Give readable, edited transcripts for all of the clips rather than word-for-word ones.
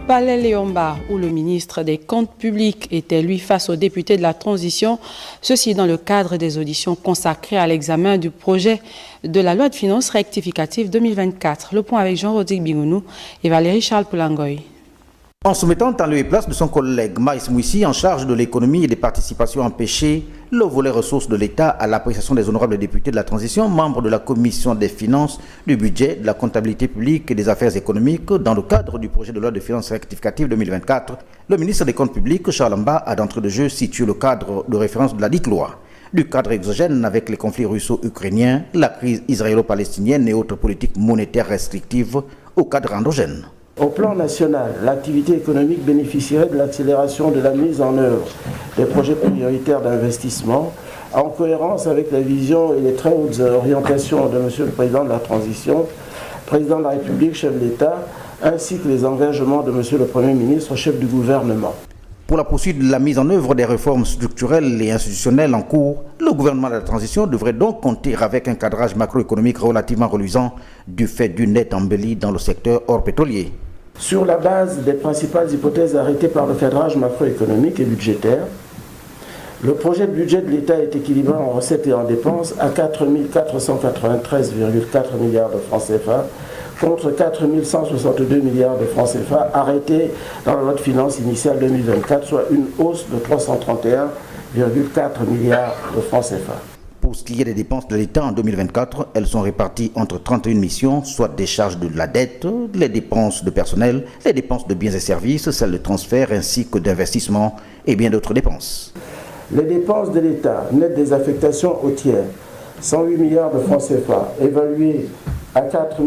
Palais Léomba, où le ministre des Comptes publics était lui face aux députés de la transition, ceci dans le cadre des auditions consacrées à l'examen du projet de la loi de finances rectificative 2024. Le point avec Jean-Rodrigue Bingounou et Valérie Charles Poulangoy. En se mettant en lieu et place de son collègue Maïs Mouissi en charge de l'économie et des participations empêchées, le volet ressources de l'État à l'appréciation des honorables députés de la transition, membres de la commission des finances, du budget, de la comptabilité publique et des affaires économiques dans le cadre du projet de loi de finances rectificative 2024, le ministre des Comptes publics, Charles Amba, a d'entrée de jeu situé le cadre de référence de la dite loi. Du cadre exogène avec les conflits russo-ukrainiens, la crise israélo-palestinienne et autres politiques monétaires restrictives au cadre endogène. Au plan national, l'activité économique bénéficierait de l'accélération de la mise en œuvre des projets prioritaires d'investissement en cohérence avec la vision et les très hautes orientations de M. le Président de la Transition, Président de la République, chef de l'État, ainsi que les engagements de M. le Premier ministre, chef du gouvernement. Pour la poursuite de la mise en œuvre des réformes structurelles et institutionnelles en cours, le gouvernement de la transition devrait donc compter avec un cadrage macroéconomique relativement reluisant du fait d'une nette embellie dans le secteur hors pétrolier. Sur la base des principales hypothèses arrêtées par le cadrage macroéconomique et budgétaire, le projet de budget de l'État est équilibré en recettes et en dépenses à 4 493,4 milliards de francs CFA contre 4 162 milliards de francs CFA arrêtés dans la loi de finances initiale 2024, soit une hausse de 331,4 milliards de francs CFA. Pour ce qui est des dépenses de l'État en 2024, elles sont réparties entre 31 missions, soit des charges de la dette, les dépenses de personnel, les dépenses de biens et services, celles de transfert ainsi que d'investissement et bien d'autres dépenses. Les dépenses de l'État, nettes des affectations aux tiers, 108 milliards de francs CFA, évaluées à 4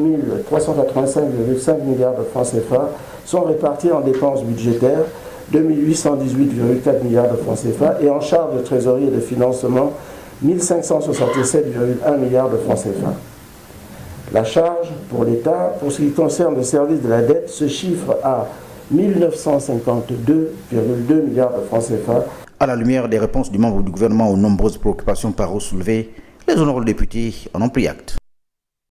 385,5 milliards de francs CFA, sont réparties en dépenses budgétaires, 2 818,4 milliards de francs CFA, et en charges de trésorerie et de financement, 1567,1 milliards de francs CFA. La charge pour l'État, pour ce qui concerne le service de la dette, se chiffre à 1952,2 milliards de francs CFA. À la lumière des réponses du membre du gouvernement aux nombreuses préoccupations par eux soulevées, les honorables députés en ont pris acte.